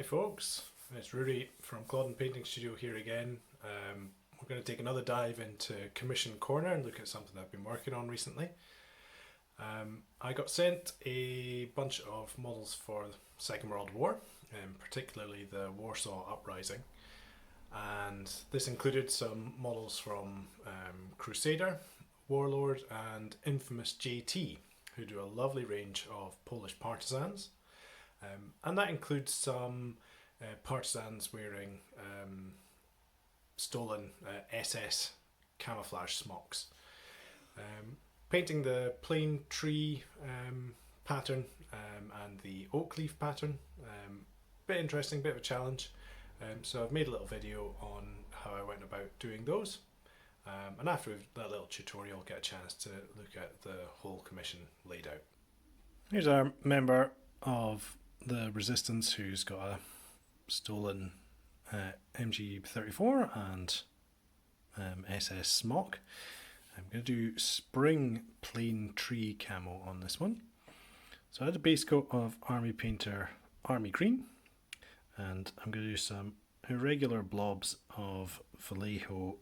Hi folks, it's Rudy from Clawden Painting Studio here again. We're going to take another dive into Commission Corner and look at something I've been working on recently. I got sent a bunch of models for the Second World War, particularly the Warsaw Uprising, and this included some models from Crusader, Warlord and Infamous JT, who do a lovely range of Polish partisans. And that includes some partisans wearing stolen SS camouflage smocks. Painting the plain tree pattern and the oak leaf pattern, bit interesting, bit of a challenge. So I've made a little video on how I went about doing those. And after that little tutorial, I'll get a chance to look at the whole commission laid out. Here's our member of the Resistance who's got a stolen MG34 and SS smock. I'm going to do spring plain tree camo on this one. So I had a base coat of Army Painter Army Green, and I'm going to do some irregular blobs of Vallejo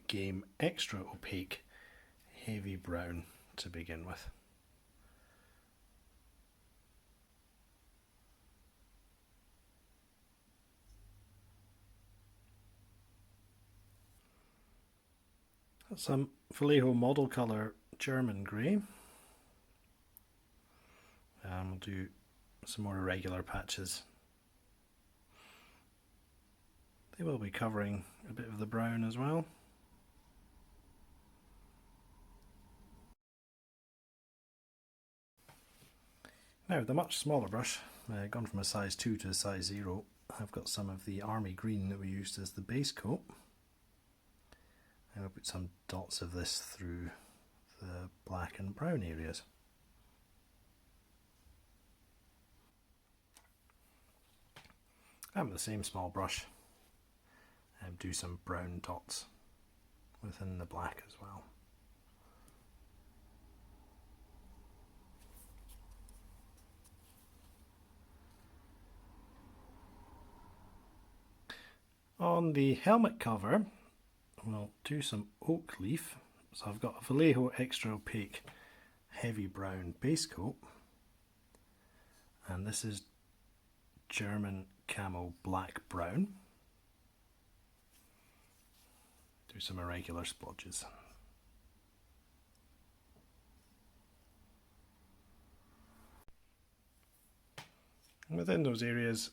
Game Extra Opaque Heavy Brown to begin with. Some Vallejo model colour German grey. We'll do some more irregular patches. They will be covering a bit of the brown as well. Now with a much smaller brush, gone from a size 2 to a size 0, I've got some of the army green that we used as the base coat. And I'll put some dots of this through the black and brown areas. And with the same small brush, do some brown dots within the black as well. On the helmet cover, we'll do some oak leaf. So I've got a Vallejo Extra Opaque Heavy Brown base coat, and this is German Camo Black Brown. Do some irregular splodges. And within those areas,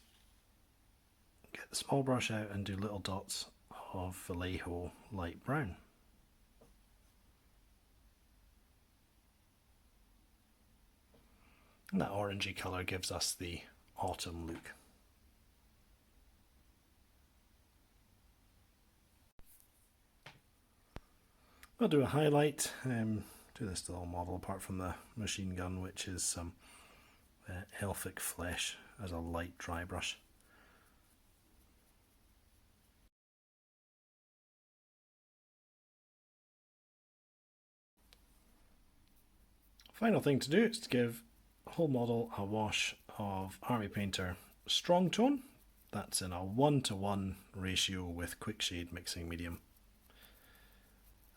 get the small brush out and do little dots of Vallejo light brown. And that orangey colour gives us the autumn look. I'll do a highlight, do this little model apart from the machine gun, which is some Elfic flesh as a light dry brush. Final thing to do is to give the whole model a wash of Army Painter Strong Tone. That's in a 1:1 ratio with Quickshade mixing medium.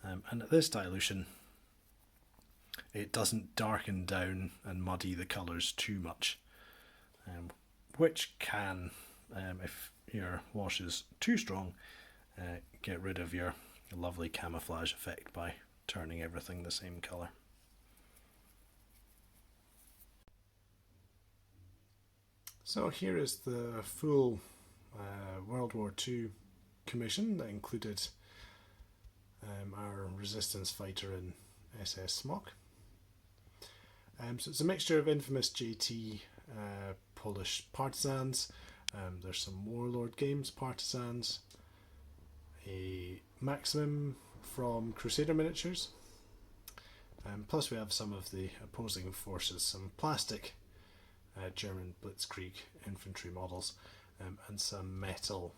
And at this dilution, it doesn't darken down and muddy the colours too much, which can, if your wash is too strong, get rid of your lovely camouflage effect by turning everything the same colour. So here is the full World War II commission that included our resistance fighter in SS smock. So it's a mixture of Infamous JT Polish Partisans, there's some Warlord Games Partisans, a Maximum from Crusader Miniatures, plus we have some of the opposing forces, some plastic German Blitzkrieg infantry models, and some metal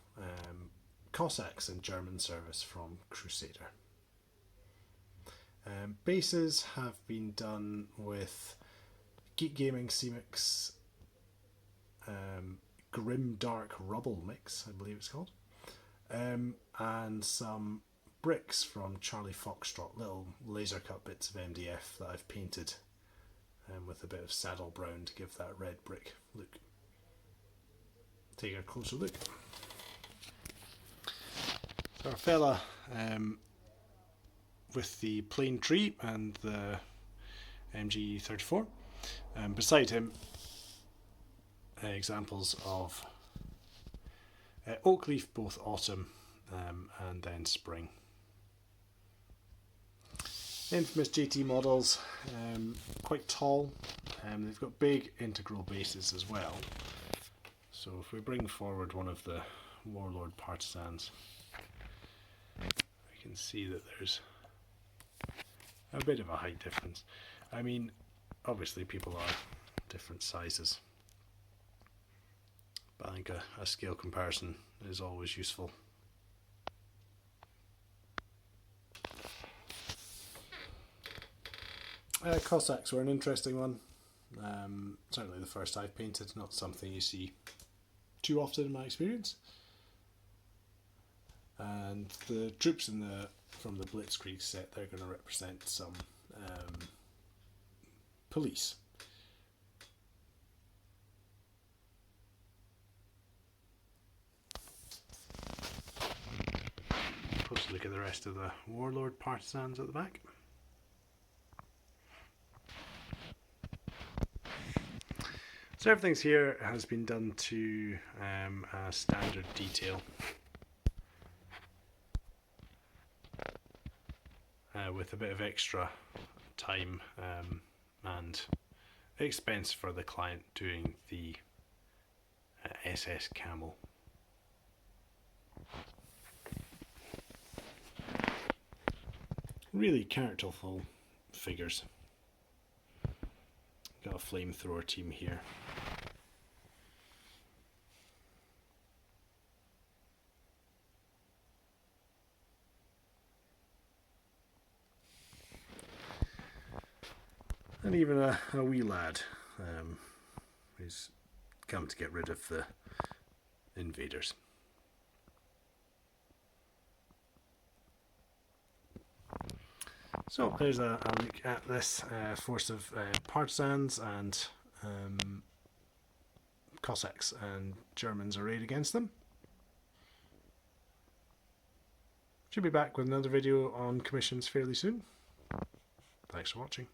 Cossacks in German service from Crusader. Bases have been done with Geek Gaming CMYX grim dark rubble mix, I believe it's called, and some bricks from Charlie Foxtrot, little laser cut bits of MDF that I've painted with a bit of saddle brown to give that red brick look. Take a closer look. So our fella with the plain tree and the MG34. Beside him, examples of oak leaf, both autumn and then spring. Infamous JT models, quite tall. They've got big integral bases as well. So if we bring forward one of the Warlord Partisans, we can see that there's a bit of a height difference. I mean, obviously people are different sizes, but I think a scale comparison is always useful. Cossacks were an interesting one. Certainly the first I've painted, not something you see too often in my experience. And the troops from the Blitzkrieg set, they're going to represent some police. Closer look at the rest of the Warlord Partisans at the back. So everything's here has been done to a standard detail. With a bit of extra time and expense for the client doing the SS Camo. Really characterful figures. Got a flamethrower team here. And even a wee lad who's come to get rid of the invaders. So there's a look at this force of partisans and Cossacks and Germans arrayed against them. Should be back with another video on commissions fairly soon. Thanks for watching.